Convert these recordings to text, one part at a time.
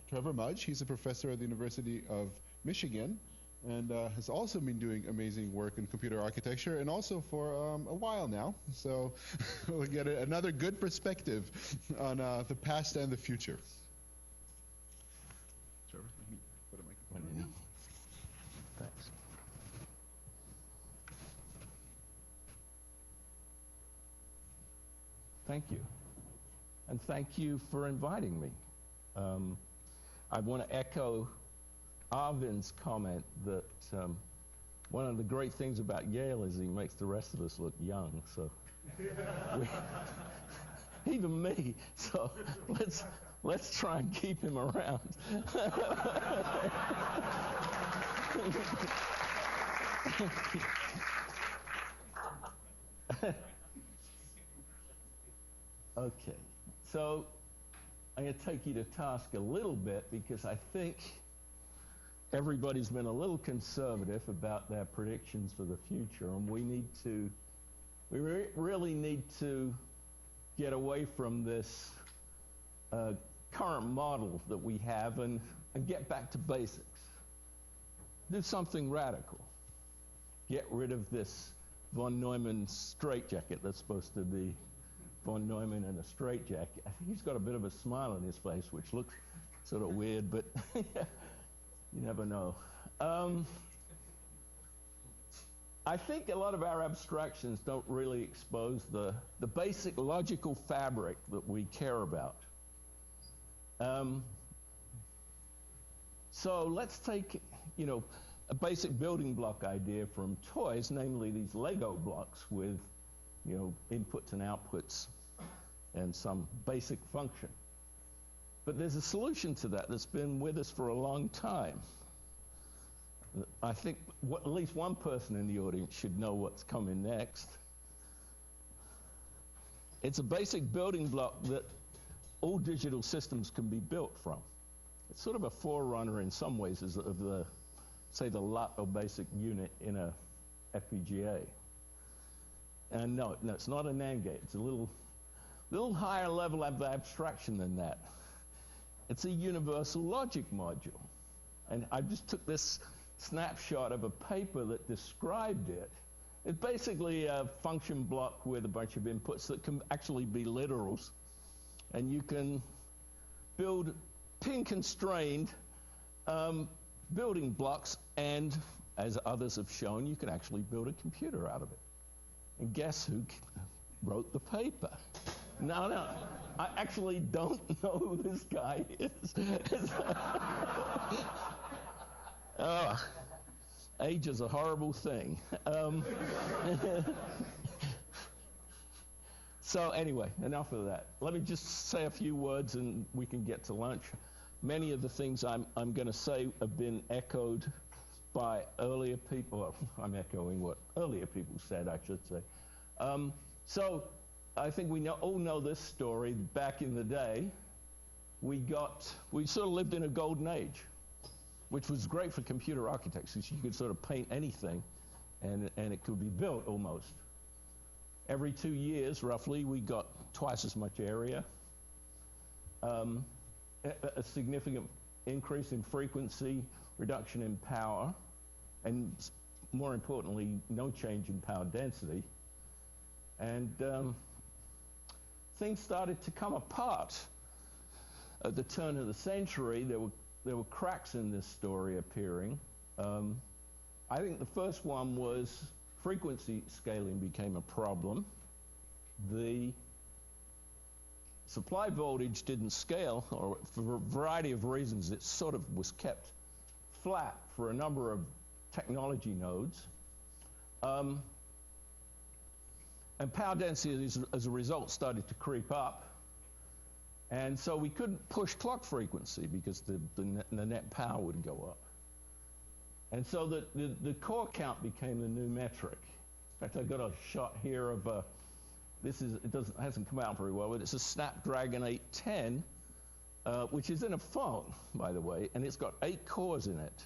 Trevor Mudge. He's a professor at the University of Michigan and has also been doing amazing work in computer architecture and also for a while now. So we'll get another good perspective on the past and the future. Trevor, let me put a microphone in. Thanks. Thank you. And thank you for inviting me. I want to echo Arvind's comment that one of the great things about Yale is he makes the rest of us look young. So even me. So let's try and keep him around. Okay, so I'm going to take you to task a little bit because I think everybody's been a little conservative about their predictions for the future, and we really need to get away from this current model that we have and get back to basics. Do something radical. Get rid of this von Neumann straitjacket that's supposed to be von Neumann in a straitjacket. I think he's got a bit of a smile on his face, which looks sort of weird, but you never know. I think a lot of our abstractions don't really expose the basic logical fabric that we care about. So let's take, a basic building block idea from toys, namely these Lego blocks with, inputs and outputs and some basic function. But there's a solution to that that's been with us for a long time. I think at least one person in the audience should know what's coming next. It's a basic building block that all digital systems can be built from. It's sort of a forerunner in some ways of the, say, the LUT or basic unit in a FPGA. And no, it's not a NAND gate. It's a little higher level of abstraction than that. It's a universal logic module. And I just took this snapshot of a paper that described it. It's basically a function block with a bunch of inputs that can actually be literals. And you can build pin-constrained building blocks, and as others have shown, you can actually build a computer out of it. And guess who wrote the paper? No, I actually don't know who this guy is. Age is a horrible thing. So anyway, enough of that. Let me just say a few words and we can get to lunch. Many of the things I'm going to say have been echoed by earlier people. Well, I'm echoing what earlier people said, I should say. So I think we all know this story. Back in the day, we sort of lived in a golden age, which was great for computer architects, because you could sort of paint anything and it could be built almost. Every 2 years, roughly, we got twice as much area, a significant increase in frequency, reduction in power, and more importantly, no change in power density. And things started to come apart at the turn of the century. There were cracks in this story appearing. I think the first one was frequency scaling became a problem. The supply voltage didn't scale, or for a variety of reasons, it sort of was kept flat for a number of technology nodes. And power density, as a result, started to creep up. And so we couldn't push clock frequency because the net power would go up. And so the core count became the new metric. In fact, I got a shot here of hasn't come out very well, but it's a Snapdragon 810, which is in a phone, by the way, and it's got 8 cores in it.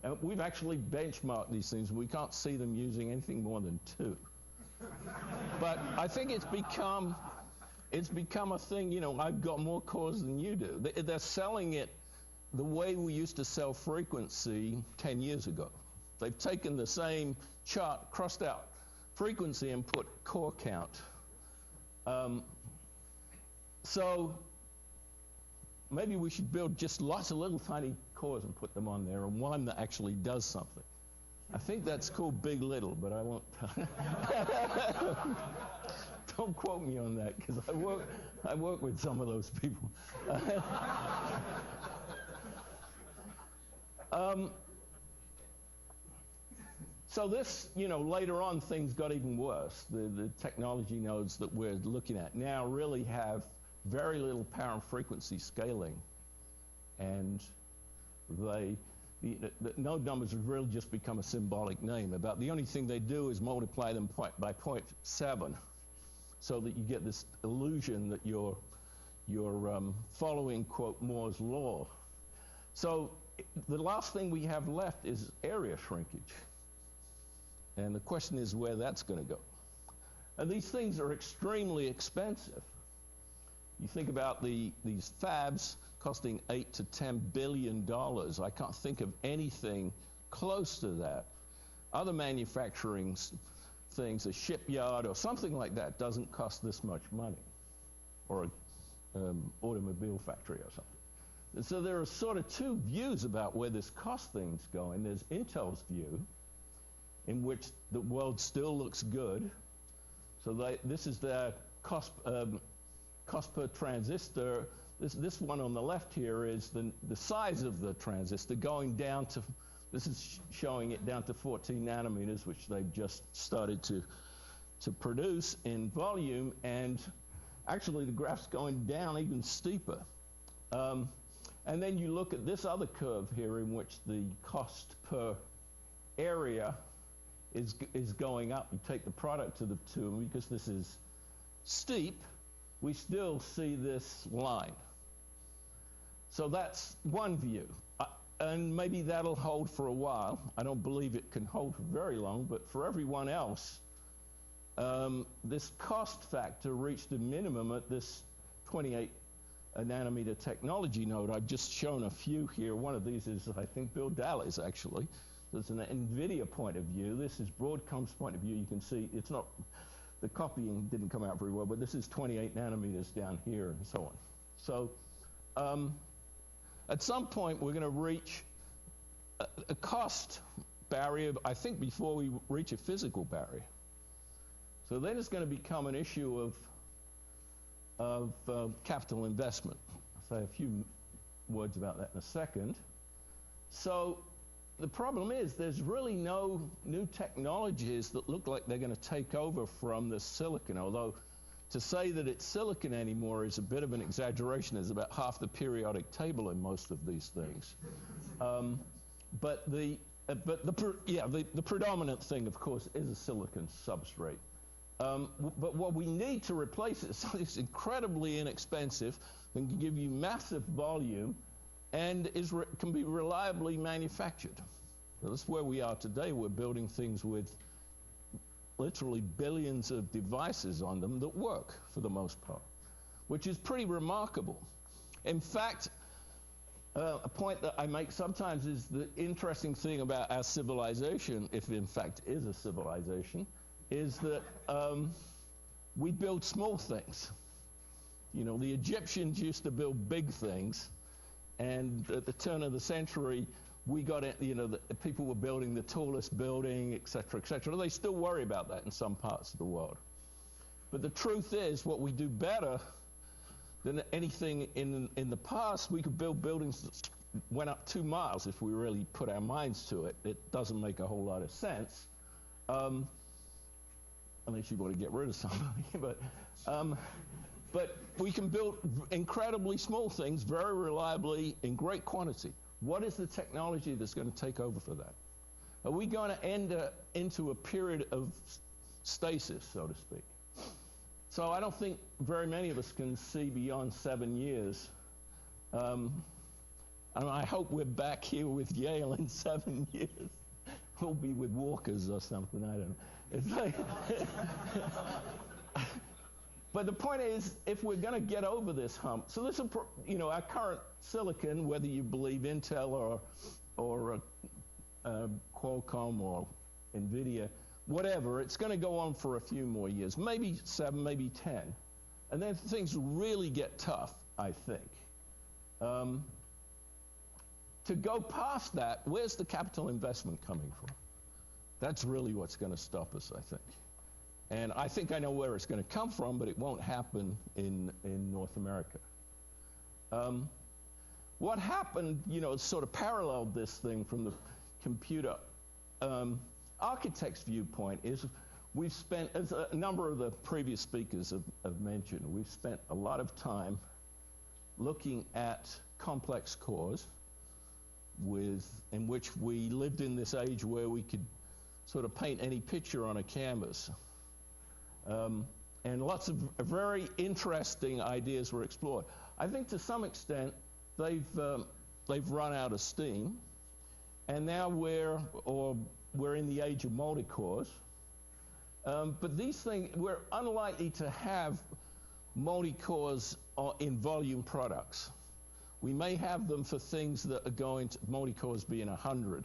And we've actually benchmarked these things, and we can't see them using anything more than 2. But I think it's become it's become a thing, you know, I've got more cores than you do. They're selling it the way we used to sell frequency 10 years ago. They've taken the same chart, crossed out frequency, and put core count. So maybe we should build just lots of little tiny cores and put them on there, and one that actually does something. I think that's called big little, but I won't. Don't quote me on that, because I work with some of those people. So this, you know, later on things got even worse. The technology nodes that we're looking at now really have very little power and frequency scaling, and the node numbers have really just become a symbolic name. About the only thing they do is multiply them by 0.7, so that you get this illusion that you're following, quote, Moore's law. So the last thing we have left is area shrinkage. And the question is where that's going to go. And these things are extremely expensive. You think about these fabs costing $8 to $10 billion. I can't think of anything close to that. Other manufacturing things, a shipyard or something like that, doesn't cost this much money, or an automobile factory or something. And so there are sort of two views about where this cost thing's going. There's Intel's view, in which the world still looks good. So this is their cost per transistor. This one on the left here is the size of the transistor going down to, this is showing it down to 14 nanometers, which they've just started to produce in volume, and actually the graph's going down even steeper. And then you look at this other curve here, in which the cost per area is going up. You take the product of the two, and because this is steep, we still see this line. So that's one view. And maybe that'll hold for a while. I don't believe it can hold for very long, but for everyone else, this cost factor reached a minimum at this 28 nanometer technology node. I've just shown a few here. One of these is, I think, Bill Daley's actually. There's an NVIDIA point of view. This is Broadcom's point of view. You can see it's not, the copying didn't come out very well, but this is 28 nanometers down here and so on. So at some point, we're going to reach a cost barrier, I think, before we reach a physical barrier. So then it's going to become an issue of capital investment. I'll say a few words about that in a second. So the problem is there's really no new technologies that look like they're going to take over from the silicon, although to say that it's silicon anymore is a bit of an exaggeration. There's about half the periodic table in most of these things. But the predominant thing, of course, is a silicon substrate. But what we need to replace it is something that's incredibly inexpensive and can give you massive volume and can be reliably manufactured. So that's where we are today. We're building things with literally billions of devices on them that work for the most part, which is pretty remarkable. In fact, a point that I make sometimes is the interesting thing about our civilization, if in fact is a civilization, is that we build small things. You know, the Egyptians used to build big things, and at the turn of the century, we got it, you know, the people were building the tallest building, et cetera, et cetera. They still worry about that in some parts of the world. But the truth is, what we do better than anything in the past, we could build buildings that went up 2 miles if we really put our minds to it. It doesn't make a whole lot of sense, unless you want to get rid of somebody. But we can build incredibly small things very reliably in great quantity. What is the technology that's going to take over for that? Are we going to enter into a period of stasis, so to speak? So I don't think very many of us can see beyond 7 years. And I hope we're back here with Yale in 7 years. We'll be with walkers or something, I don't know. It's like But the point is, if we're going to get over this hump, so this, you know, our current silicon, whether you believe Intel or Qualcomm or NVIDIA, whatever, it's going to go on for a few more years, maybe 7, maybe 10. And then things really get tough, I think. To go past that, where's the capital investment coming from? That's really what's going to stop us, I think. And I think I know where it's going to come from, but it won't happen in North America. What happened, you know, sort of paralleled this thing from the computer architect's viewpoint is we've spent, as a number of the previous speakers have mentioned, we've spent a lot of time looking at complex cores in which we lived in this age where we could sort of paint any picture on a canvas. And lots of very interesting ideas were explored. I think to some extent they've run out of steam, and now we're in the age of multi-cores. But these things, we're unlikely to have multi-cores in volume products. We may have them for things that are going to, multi-cores being 100.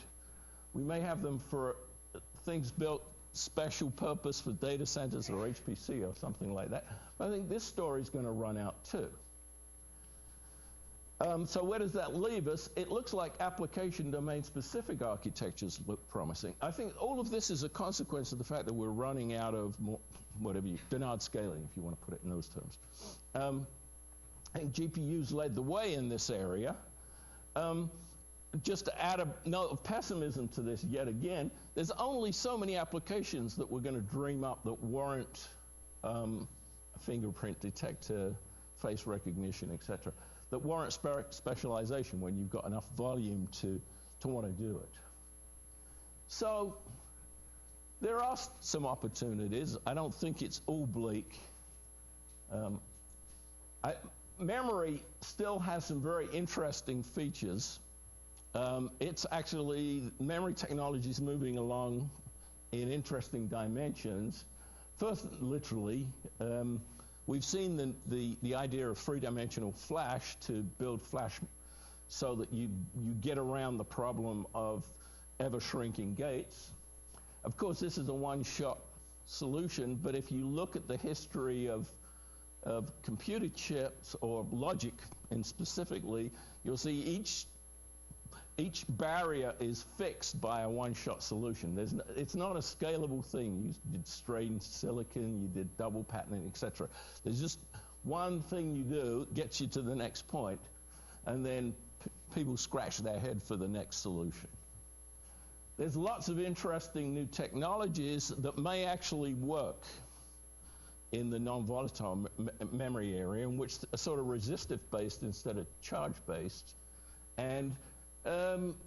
We may have them for things built special purpose for data centers or HPC or something like that. But I think this story is going to run out too. So where does that leave us? It looks like application domain specific architectures look promising. I think all of this is a consequence of the fact that we're running out of Endowed scaling, if you want to put it in those terms. I think GPUs led the way in this area. Just to add a note of pessimism to this yet again, there's only so many applications that we're going to dream up that warrant a fingerprint detector, face recognition, etc., that warrant specialization when you've got enough volume to want to do it. So there are some opportunities. I don't think it's all bleak. Memory still has some very interesting features. It's actually, memory technology is moving along in interesting dimensions. First, literally, we've seen the idea of three-dimensional flash to build flash so that you get around the problem of ever-shrinking gates. Of course, this is a one-shot solution, but if you look at the history of computer chips or logic, and specifically, you'll see each barrier is fixed by a one-shot solution. It's not a scalable thing. You did strained silicon, you did double patterning, etc. There's just one thing you do gets you to the next point, and then people scratch their head for the next solution. There's lots of interesting new technologies that may actually work in the non-volatile memory area, in which are sort of resistive-based instead of charge-based. And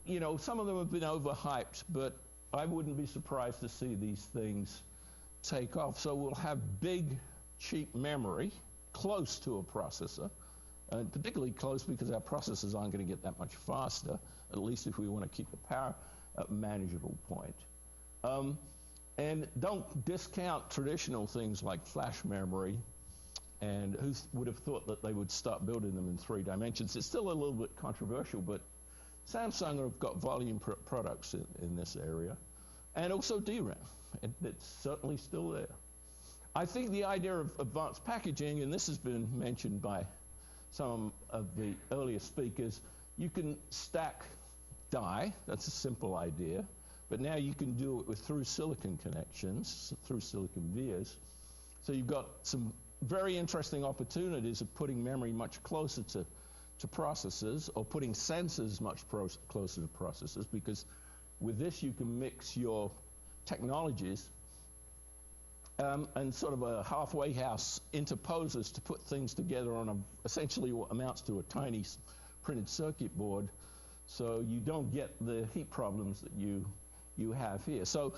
you know, some of them have been overhyped, but I wouldn't be surprised to see these things take off. So we'll have big, cheap memory close to a processor, and particularly close because our processors aren't going to get that much faster, at least if we want to keep the power at a manageable point. And don't discount traditional things like flash memory, and who would have thought that they would start building them in 3 dimensions? It's still a little bit controversial, but Samsung have got volume products in this area, and also DRAM. It's certainly still there. I think the idea of advanced packaging, and this has been mentioned by some of the earlier speakers, you can stack die. That's a simple idea. But now you can do it with through silicon connections, through silicon vias. So you've got some very interesting opportunities of putting memory much closer to processors, or putting sensors much closer to processors, because with this you can mix your technologies and sort of a halfway house interposers to put things together on essentially what amounts to a tiny printed circuit board, so you don't get the heat problems that you have here. So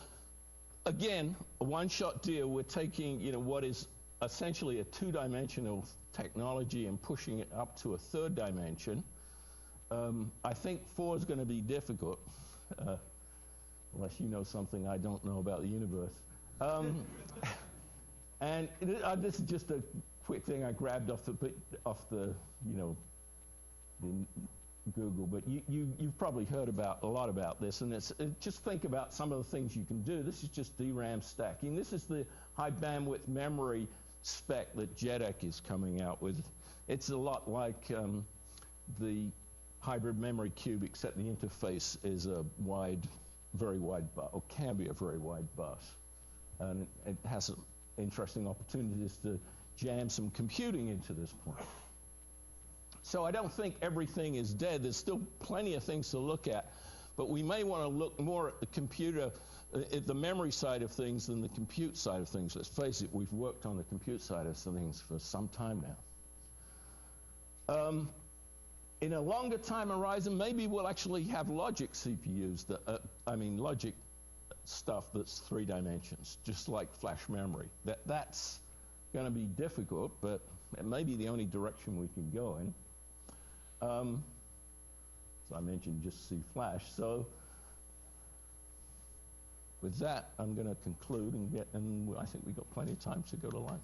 again, a one-shot deal. We're taking, you know, what is essentially a 2-dimensional technology and pushing it up to a 3rd dimension. I think 4 is going to be difficult, unless you know something I don't know about the universe. And this is just quick thing I grabbed off the you know, the Google, but you've probably heard a lot about this, and just think about some of the things you can do. This is just DRAM stacking. This is the high bandwidth memory spec that JEDEC is coming out with. It's a lot like the hybrid memory cube, except the interface is a very wide bus, or can be a very wide bus. And it has some interesting opportunities to jam some computing into this point. So I don't think everything is dead. There's still plenty of things to look at, but we may want to look more at the computer, at the memory side of things than the compute side of things. Let's face it, we've worked on the compute side of things for some time now. In a longer time horizon, maybe we'll actually have logic CPUs logic stuff that's 3 dimensions, just like flash memory. That's going to be difficult, but it may be the only direction we can go in. So I mentioned just C flash. So with that, I'm going to conclude and I think we've got plenty of time to go to lunch.